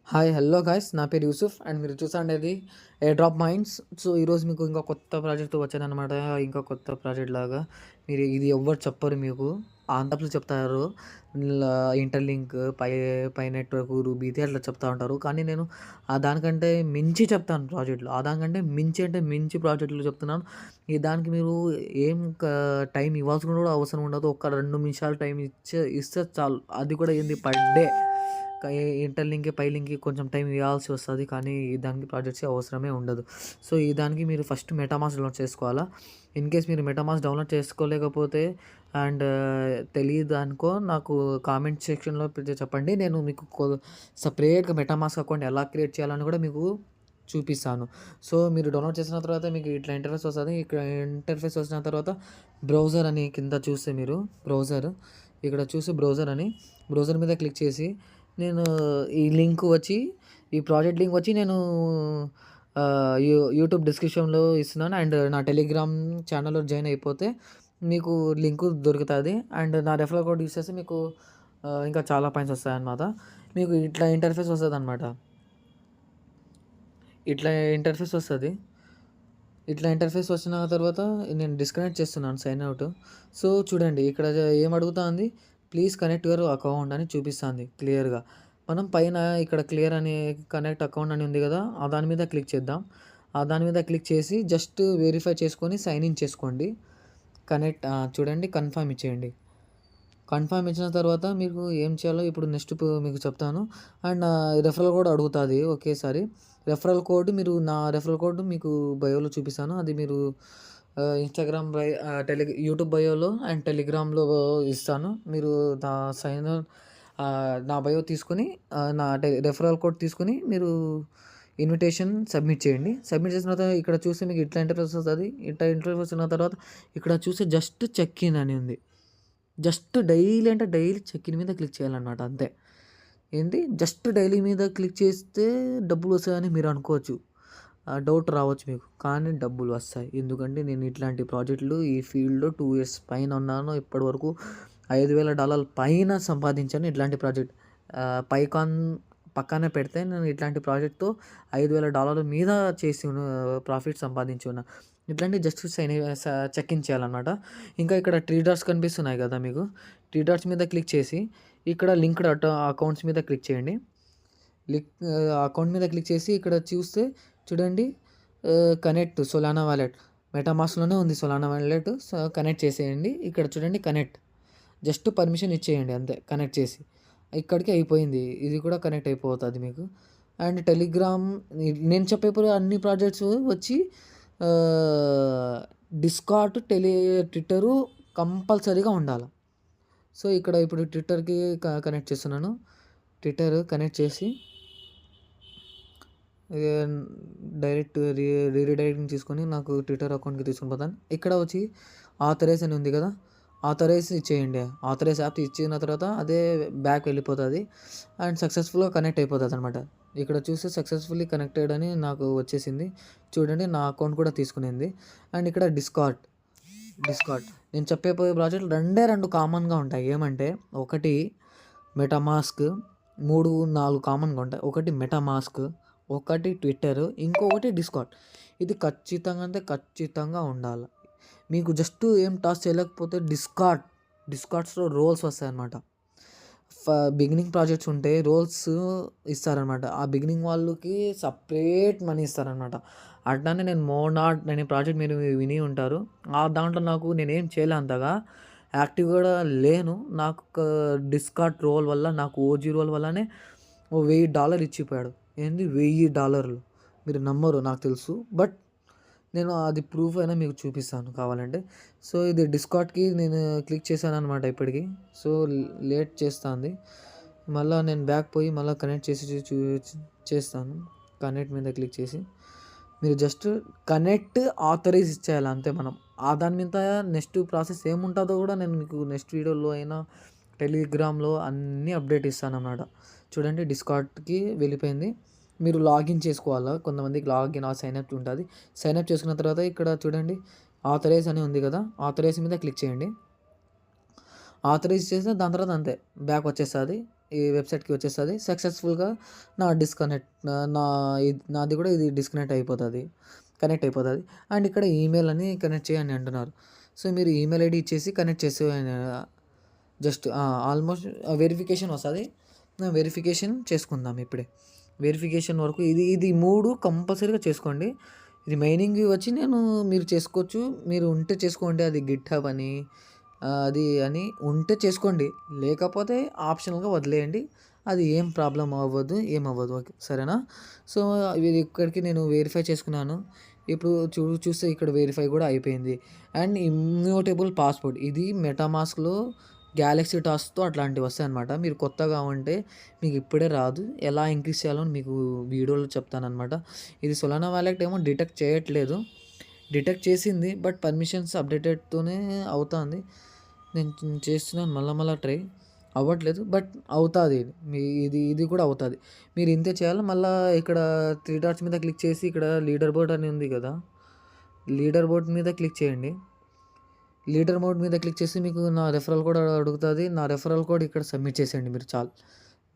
Hi hello guys, నా పేరు Yusuf and మీరు చూసండేది ఎయిర్ డ్రాప్ మైండ్స్. సో ఈరోజు మీకు ఇంకా కొత్త ప్రాజెక్ట్తో వచ్చానమాట. ఇంకా కొత్త ప్రాజెక్ట్ లాగా మీరు ఇది ఎవ్వరు చెప్పరు మీకు, ఆంధ్రప్రదేశ్ చెప్తారు. ఇంటర్లింక్ పై నెట్వర్క్ రూబీది అట్లా చెప్తా ఉంటారు. కానీ నేను దానికంటే మించి చెప్తాను ప్రాజెక్టులు. దానికంటే మించి అంటే మించి ప్రాజెక్టులు చెప్తున్నాను. దానికి మీరు ఏం టైం ఇవ్వాల్సిన కూడా అవసరం ఉండదు. ఒక 2 నిమిషాలు టైం ఇస్తే చాలు. అది కూడా ఏంది పర్ డే. ఇంటర్లింక్కి పైలింక్కి కొంచెం టైం ఇవ్వాల్సి వస్తుంది, కానీ దానికి ప్రాజెక్ట్స్ అవసరమే ఉండదు. సో ఈ దానికి మీరు ఫస్ట్ మెటామాస్క్ డౌన్లోడ్ చేసుకోవాలా. ఇన్ కేస్ మీరు మెటామాస్క్ డౌన్లోడ్ చేసుకోలేకపోతే అండ్ తెలియదు అనుకో, నాకు కామెంట్ సెక్షన్లో చెప్పండి. నేను మీకు సపరేట్గా మెటామాస్క్ అకౌంట్ ఎలా క్రియేట్ చేయాలని కూడా మీకు చూపిస్తాను. సో మీరు డౌన్లోడ్ చేసిన తర్వాత మీకు ఇట్లా ఇంటర్ఫేస్ వస్తుంది. ఇక్కడ ఇంటర్ఫేస్ వచ్చిన తర్వాత బ్రౌజర్ అని కింద చూస్తే మీరు ఇక్కడ చూసి బ్రౌజర్ మీద క్లిక్ చేసి నేను ఈ ప్రాజెక్ట్ లింక్ వచ్చి నేను యూట్యూబ్ డిస్క్రిప్షన్లో ఇస్తున్నాను. అండ్ నా టెలిగ్రామ్ ఛానల్లో జాయిన్ అయిపోతే మీకు లింకు దొరుకుతుంది. అండ్ నా రెఫరల్ కోడ్ యూస్ చేస్తే మీకు ఇంకా చాలా పాయింట్స్ వస్తాయన్నమాట. మీకు ఇట్లా ఇంటర్ఫేస్ వస్తుంది అనమాట. ఇట్లా ఇంటర్ఫేస్ వచ్చిన తర్వాత నేను డిస్కనెక్ట్ చేస్తున్నాను, సైన్ అవుట్. సో చూడండి, ఇక్కడ ఏం అడుగుతుంది, ప్లీజ్ కనెక్ట్ యువర్ అకౌంట్ అని చూపిస్తుంది క్లియర్గా. మనం పైన ఇక్కడ క్లియర్ అని కనెక్ట్ అకౌంట్ అని ఉంది కదా, దాని మీద క్లిక్ చేద్దాం. దాని మీద క్లిక్ చేసి జస్ట్ వెరిఫై చేసుకొని సైన్ ఇన్ చేసుకోండి. చూడండి, కన్ఫర్మ్ ఇచ్చేయండి. కన్ఫర్మ్ ఇచ్చిన తర్వాత మీకు ఏం చేయాలో ఇప్పుడు నెక్స్ట్ మీకు చెప్తాను. అండ్ రెఫరల్ కోడ్ అడుగుతుంది ఒకేసారి. నా రెఫరల్ కోడ్ మీకు బయోలో చూపిస్తాను. అది మీరు ఇన్స్టాగ్రామ్ యూట్యూబ్ బయోలో అండ్ టెలిగ్రామ్లో ఇస్తాను. మీరు నా బయో తీసుకొని నా రెఫరల్ కోడ్ తీసుకొని మీరు ఇన్విటేషన్ సబ్మిట్ చేయండి. సబ్మిట్ చేసిన తర్వాత ఇక్కడ చూస్తే మీకు ఇట్లా ఇంటర్ఫేస్ వస్తుంది. ఇట్లా ఇంటర్ఫేస్ వచ్చిన తర్వాత ఇక్కడ చూస్తే జస్ట్ చెక్ ఇన్ అని ఉంది. జస్ట్ డైలీ చెక్ ఇన్ మీద క్లిక్ చేయాలన్నమాట, అంతే. జస్ట్ డైలీ మీద క్లిక్ చేస్తే డబ్బులు వస్తాయని మీరు అనుకోవచ్చు, డౌట్ రావచ్చు మీకు. కానీ డబ్బులు వస్తాయి. ఎందుకంటే నేను ఇట్లాంటి ప్రాజెక్టులు ఈ ఫీల్డ్లో 2 years పైన ఉన్నాను. ఇప్పటివరకు $5,000 పైన సంపాదించాను ఇట్లాంటి ప్రాజెక్ట్. పైకాన్ పక్కనే పెడితే నేను ఇట్లాంటి ప్రాజెక్ట్తో $5,000 మీద చేసి ప్రాఫిట్ సంపాదించి ఉన్నా. ఇట్లాంటి జస్ట్ చెక్ ఇన్ చేయాలన్నమాట. ఇంకా ఇక్కడ 3 dots కనిపిస్తున్నాయి కదా మీకు, 3 dots మీద క్లిక్ చేసి ఇక్కడ లింక్డ్ అకౌంట్స్ మీద క్లిక్ చేయండి. అకౌంట్ మీద క్లిక్ చేసి ఇక్కడ చూస్తే చూడండి, కనెక్ట్ సోలానా వాలెట్ మెటామాస్క్లోనే ఉంది. సోలానా వాలెట్ కనెక్ట్ చేసేయండి. ఇక్కడ చూడండి, కనెక్ట్ జస్ట్ పర్మిషన్ ఇచ్చేయండి, అంతే. కనెక్ట్ చేసి ఇక్కడికి అయిపోయింది. ఇది కూడా కనెక్ట్ అయిపోతుంది మీకు. అండ్ టెలిగ్రామ్, నేను చెప్పే అన్ని ప్రాజెక్ట్స్ వచ్చి డిస్కార్డ్, ట్విట్టరు కంపల్సరీగా ఉండాలి. సో ఇక్కడ ఇప్పుడు ట్విట్టర్కి కనెక్ట్ చేస్తున్నాను. ట్విట్టర్ కనెక్ట్ చేసి డైరెక్ట్ రీడైరెక్టింగ్ తీసుకొని నాకు ట్విట్టర్ అకౌంట్కి తీసుకొని పోతాను. ఇక్కడ వచ్చి ఆథరైజ్ అని ఉంది కదా, ఆథరైజ్ ఇచ్చేయండి. ఆథరైజ్ యాప్ ఇచ్చిన తర్వాత అదే బ్యాక్ వెళ్ళిపోతుంది అండ్ సక్సెస్ఫుల్గా కనెక్ట్ అయిపోతుంది అనమాట. ఇక్కడ చూస్తే సక్సెస్ఫుల్లీ కనెక్టెడ్ అని నాకు వచ్చేసింది. చూడండి, నా అకౌంట్ కూడా తీసుకునింది. అండ్ ఇక్కడ డిస్కార్డ్ నేను చెప్పే ప్రాజెక్టులు 2 కామన్గా ఉంటాయి. ఏమంటే ఒకటి మెటామాస్క్, 3-4 కామన్గా ఉంటాయి. ఒకటి మెటామాస్క్, ఒకటి ట్విట్టర్, ఇంకొకటి డిస్కార్డ్. ఇది ఖచ్చితంగా ఉండాలి. మీకు జస్ట్ ఏం టాస్క్ చేయలేకపోతే డిస్కార్డ్స్లో రోల్స్ వస్తాయన్నమాట. బిగినింగ్ ప్రాజెక్ట్స్ ఉంటే రోల్స్ ఇస్తారనమాట. ఆ బిగినింగ్ వాళ్ళకి సపరేట్ మనీ ఇస్తారనమాట. అట్లానే నేను మోనాట్ అనే ప్రాజెక్ట్ మీరు విని ఉంటారు. దాంట్లో నాకు నేనేం చేయలే, అంతగా యాక్టివ్ కూడా లేను. నాకు డిస్కార్డ్ రోల్ వల్ల, నాకు ఓజీ రోల్ వల్లనే $1,000 ఇచ్చిపోయాడు. $1,000 మీరు నమ్మరు, నాకు తెలుసు. బట్ నేను అది ప్రూఫ్ అయినా మీకు చూపిస్తాను కావాలంటే. సో ఇది డిస్కార్డ్కి నేను క్లిక్ చేశాను అనమాట ఇప్పటికి. సో లేట్ చేస్తుంది. మళ్ళీ నేను బ్యాక్ పోయి మళ్ళీ కనెక్ట్ చేసి చేస్తాను. కనెక్ట్ మీద క్లిక్ చేసి మీరు జస్ట్ కనెక్ట్ ఆథరైజ్ ఇచ్చేయాలి, అంతే. మనం దాని మీద నెక్స్ట్ ప్రాసెస్ ఏముంటుందో కూడా నేను మీకు నెక్స్ట్ వీడియోలో అయినా టెలిగ్రామ్లో అన్నీ అప్డేట్ ఇస్తాను అన్నమాట. చూడండి, డిస్కార్డ్కి వెళ్ళిపోయింది. మీరు లాగిన్ చేసుకోవాలా. కొంతమందికి లాగిన్ సైన్అప్ ఉంటుంది. సైన్అప్ చేసుకున్న తర్వాత ఇక్కడ చూడండి, ఆథరైజ్ అని ఉంది కదా, ఆథరైజ్ మీద క్లిక్ చేయండి. ఆథరైజ్ చేస్తే దాని తర్వాత అంతే బ్యాక్ వచ్చేస్తుంది. ఈ వెబ్సైట్కి వచ్చేస్తుంది సక్సెస్ఫుల్గా. నాది కూడా ఇది డిస్కనెక్ట్ అయిపోతుంది, కనెక్ట్ అయిపోతుంది. అండ్ ఇక్కడ ఈమెయిల్ అని కనెక్ట్ చేయని అంటున్నారు. సో మీరు ఈమెయిల్ ఐడి ఇచ్చేసి కనెక్ట్ చేసే జస్ట్ ఆల్మోస్ట్ వెరిఫికేషన్ వస్తుంది. వెరిఫికేషన్ చేసుకుందాం ఇప్పుడే. వెరిఫికేషన్ వరకు ఇది 3 కంపల్సరీగా చేసుకోండి. రిమైనింగ్ వచ్చి మీరు చేసుకోవచ్చు, మీరు ఉంటే చేసుకోండి. అది గిట్ హబ్ అని అది అని ఉంటే చేసుకోండి, లేకపోతే ఆప్షనల్గా వదిలేయండి. అది ఏం ప్రాబ్లం అవ్వదు, ఏమవ్వదు. ఓకే సరేనా. సో ఇది ఇక్కడికి నేను వెరిఫై చేసుకున్నాను. ఇప్పుడు చూస్తే ఇక్కడ వెరిఫై కూడా అయిపోయింది. అండ్ ఇమ్యూటబుల్ పాస్వర్డ్ ఇది మెటామాస్క్లో గ్యాలక్సీ టాస్క్తో అట్లాంటివి వస్తాయన్నమాట. మీరు కొత్తగా ఉంటే మీకు ఇప్పుడే రాదు, ఎలా ఇంక్రీజ్ చేయాలో మీకు వీడియోలో చెప్తానమాట. ఇది సొలానా వాలెట్ ఏమో డిటెక్ట్ చేయట్లేదు, డిటెక్ట్ చేసింది బట్ పర్మిషన్స్ అప్డేటెడ్తోనే అవుతుంది. నేను చేస్తున్నాను మళ్ళీ ట్రై అవ్వట్లేదు, బట్ అవుతుంది. ఇది కూడా అవుతుంది. మీరు ఇంతే చేయాలి. మళ్ళీ ఇక్కడ 3 డాట్స్ మీద క్లిక్ చేసి ఇక్కడ లీడర్ బోర్డ్ అని ఉంది కదా, లీడర్ బోర్డ్ మీద క్లిక్ చేయండి. లీడర్ మోడ్ మీద క్లిక్ చేసి మీకు నా రెఫరల్ కోడ్ అడుగుతుంది. నా రెఫరల్ కోడ్ ఇక్కడ సబ్మిట్ చేసేయండి మీరు చాలు.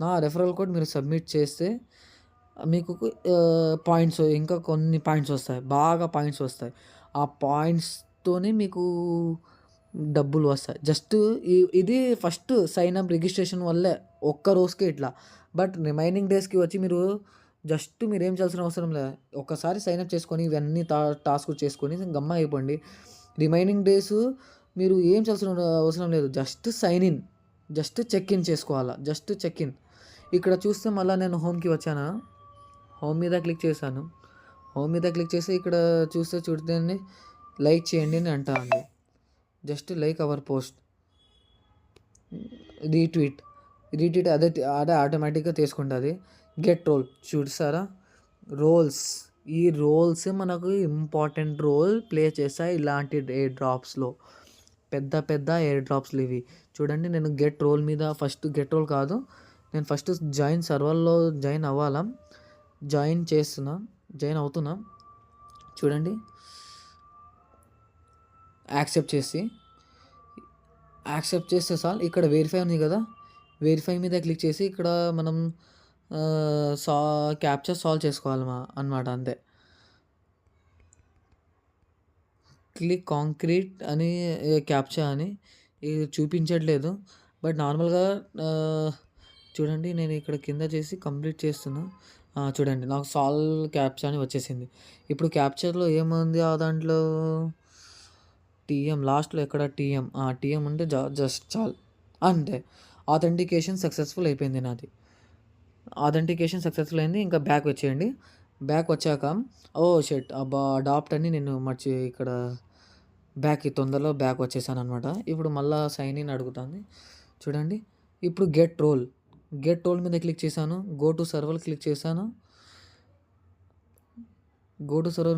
నా రెఫరల్ కోడ్ మీరు సబ్మిట్ చేస్తే మీకు పాయింట్స్, ఇంకా కొన్ని పాయింట్స్ వస్తాయి, బాగా పాయింట్స్ వస్తాయి. ఆ పాయింట్స్తోనే మీకు డబ్బులు వస్తాయి. జస్ట్ ఇది ఫస్ట్ సైన్ అప్ రిజిస్ట్రేషన్ వల్లే ఒక్క రోజుకే ఇట్లా. బట్ రిమైనింగ్ డేస్కి వచ్చి జస్ట్ మీరు ఏం చేయాల్సిన అవసరం లేదు. ఒక్కసారి సైన్ అప్ చేసుకొని ఇవన్నీ టాస్క్ చేసుకొని గమ్మ అయిపోండి. రిమైనింగ్ డేస్ మీరు ఏం చేయాల్సిన అవసరం లేదు. Just sign in, just check in చేసుకోవాలా, జస్ట్ చెక్ ఇన్. ఇక్కడ చూస్తే మళ్ళీ నేను హోమ్కి వచ్చాను. హోమ్ మీద క్లిక్ చేశాను. హోమ్ మీద క్లిక్ చేసి ఇక్కడ చూడండి లైక్ చేయండి అని అంటాను. Just like our post, retweet అదే ఆటోమేటిక్గా తీసుకుంటుంది. గెట్ రోల్ చూసారా, రోల్స్. ఈ రోల్స్ మనకు ఇంపార్టెంట్ రోల్ ప్లే చేస్తాయి ఇలాంటి ఎయిర్ డ్రాప్స్లో. పెద్ద ఎయిర్ డ్రాప్స్లు ఇవి. చూడండి నేను గెట్ రోల్ మీద ఫస్ట్, గెట్ రోల్ కాదు, నేను ఫస్ట్ జాయిన్ సర్వర్లో జాయిన్ అవ్వాలా. జాయిన్ అవుతున్నా. చూడండి యాక్సెప్ట్ చేస్తే చాలు. ఇక్కడ వెరిఫై ఉంది కదా, వెరిఫై మీద క్లిక్ చేసి ఇక్కడ మనం క్యాప్చర్ సాల్వ్ చేసుకోవాలి అన్నమాట, అంతే. క్లిక్ కాంక్రీట్ అని క్యాప్చర్ అని ఇది చూపించట్లేదు, బట్ నార్మల్గా చూడండి నేను ఇక్కడ కింద చేసి కంప్లీట్ చేస్తున్నా. చూడండి నాకు సాల్వ్ క్యాప్చర్ అని వచ్చేసింది. ఇప్పుడు క్యాప్చర్లో ఏముంది, ఆ దాంట్లో టీఎం లాస్ట్లో ఎక్కడ టీఎం ఉంటే జస్ట్ చాలు అంతే. ఆథెంటికేషన్ సక్సెస్ఫుల్ అయిపోయింది నాది. ఆథెంటికేషన్ సక్సెస్ఫుల్ అయింది. ఇంకా బ్యాక్ వచ్చేయండి. బ్యాక్ వచ్చాక షెట్ అబ్బా అడాప్ట్ అని నేను ఇక్కడ తొందరలో బ్యాక్ వచ్చేసాను అనమాట. ఇప్పుడు మళ్ళీ సైన్ ఇన్ అడుగుతుంది. చూడండి ఇప్పుడు గెట్ రోల్ మీద క్లిక్ చేశాను. గో టు సర్వర్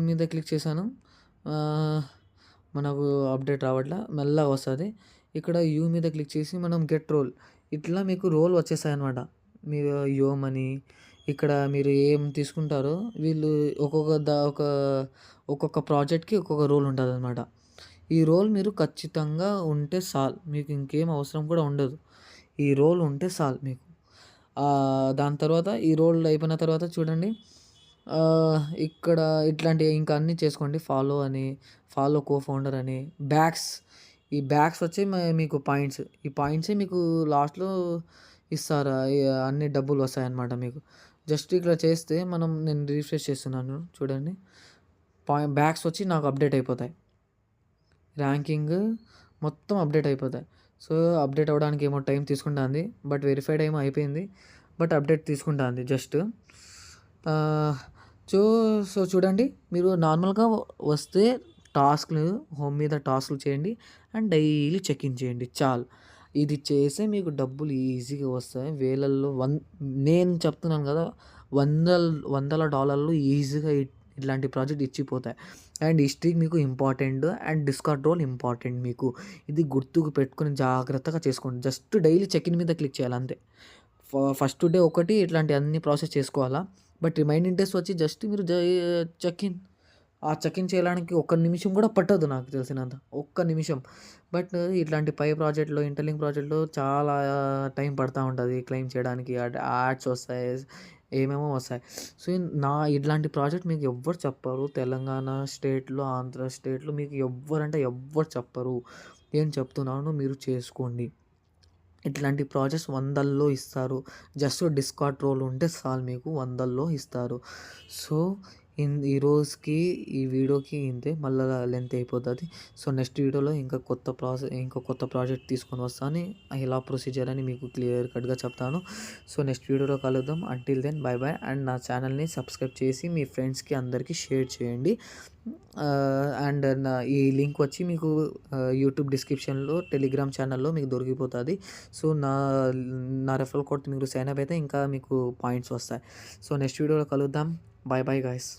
మీద క్లిక్ చేశాను. మనకు అప్డేట్ రావట్లా, మెల్లగా వస్తుంది. ఇక్కడ యూ మీద క్లిక్ చేసి మనం గెట్ రోల్, ఇట్లా మీకు రోల్ వచ్చేసాయి అనమాట. మీరు యోమని ఇక్కడ మీరు ఏం తీసుకుంటారో వీళ్ళు ఒక్కొక్క ప్రాజెక్ట్కి ఒక్కొక్క రోల్ ఉంటుంది అనమాట. ఈ రోల్ మీరు ఖచ్చితంగా ఉంటే చాలు, మీకు ఇంకేం అవసరం కూడా ఉండదు. ఈ రోల్ ఉంటే చాలు మీకు. దాని తర్వాత ఈ రోల్ అయిపోయిన తర్వాత చూడండి ఇక్కడ ఇట్లాంటి ఇంకా అన్నీ చేసుకోండి. ఫాలో కో ఫౌండర్ అని ఈ బ్యాక్స్ వచ్చి మీకు పాయింట్స్, ఈ పాయింట్సే మీకు లాస్ట్లో ఇస్తారు, అన్ని డబ్బులు వస్తాయన్నమాట మీకు. జస్ట్ ఇక్కడ చేస్తే నేను రీఫ్రెష్ చేస్తున్నాను చూడండి, బ్యాక్స్ వచ్చి నాకు అప్డేట్ అయిపోతాయి, ర్యాంకింగ్ మొత్తం అప్డేట్ అయిపోతాయి. సో అప్డేట్ అవ్వడానికి ఏమో టైం తీసుకుంటుంది, బట్ వెరిఫైడ్ ఏమో అయిపోయింది, బట్ అప్డేట్ తీసుకుంటుంది జస్ట్. సో చూడండి మీరు నార్మల్గా వస్తే హోమ్ మీద టాస్క్లు చేయండి అండ్ డైలీ చెక్ ఇన్ చేయండి చాలు. ఇది చేస్తే మీకు డబ్బులు ఈజీగా వస్తాయి, వేలల్లో నేను చెప్తున్నాను కదా, వందల డాలర్లు ఈజీగా ఇట్లాంటి ప్రాజెక్ట్ ఇచ్చిపోతాయి. అండ్ హిస్టరీ మీకు important and discord role important మీకు. ఇది గుర్తుకు పెట్టుకొని జాగ్రత్తగా చేసుకోండి. జస్ట్ డైలీ చెక్ ఇన్ మీద క్లిక్ చేయాలి అంతే. ఫస్ట్ డే ఒకటి ఇట్లాంటి అన్ని ప్రాసెస్ చేసుకోవాలా, బట్ రిమైనింగ్ డేస్ వచ్చి జస్ట్ మీరు చెక్ ఇన్ ఆ చెక్ ఇన్ చేయడానికి ఒక్క నిమిషం కూడా పట్టదు నాకు తెలిసినంత. ఒక్క నిమిషం. బట్ ఇట్లాంటి పై ప్రాజెక్ట్‌లో, ఇంటర్లింక్ ప్రాజెక్ట్‌లో చాలా టైం పడతా ఉంటది క్లెయిమ్ చేయడానికి. యాడ్స్ వస్తాయి. ఏమేమో వస్తాయి. సో, ఇట్లాంటి ప్రాజెక్ట్ మీకు ఎవ్వరు చెప్పరు. తెలంగాణ స్టేట్‌లో, ఆంధ్ర స్టేట్‌లో మీకు ఎవ్వరంటే ఎవ్వరు చెప్పరు. నేను చెప్తున్నాను మీరు చేసుకోండి. ఇట్లాంటి ప్రాజెక్ట్స్ వందల్లో ఇస్తారు. జస్ట్ డిస్కార్డ్ రోల్ ఉంటే చాలు మీకు వందల్లో ఇస్తారు. సో, ఈ రోజుకి ఈ వీడియోకి ఇంతే. మళ్ళా లెంత్ అయిపోతది. సో, నెక్స్ట్ వీడియోలో ఇంకా కొత్త ప్రాజెక్ట్ తీసుకొని వస్తాను. ఎలా ప్రొసీజర్ అని మీకు క్లియర్ కట్‌గా చెప్తాను. సో, నెక్స్ట్ వీడియోలో కలుద్దాం. Until then bye bye. And నా ఛానల్‌ని సబ్స్క్రైబ్ చేసి మీ ఫ్రెండ్స్‌కి అందరికీ షేర్ చేయండి. అండ్ ఈ లింక్ వచ్చి మీకు యూట్యూబ్ డిస్క్రిప్షన్‌లో, టెలిగ్రామ్ ఛానల్‌లో మీకు దొరికిపోతది. సో, నా రెఫరల్ కోడ్ మీరు సైన్ అప్ అయితే ఇంకా మీకు పాయింట్స్ వస్తాయి. సో, నెక్స్ట్ వీడియోలో కలుద్దాం. By bye guys.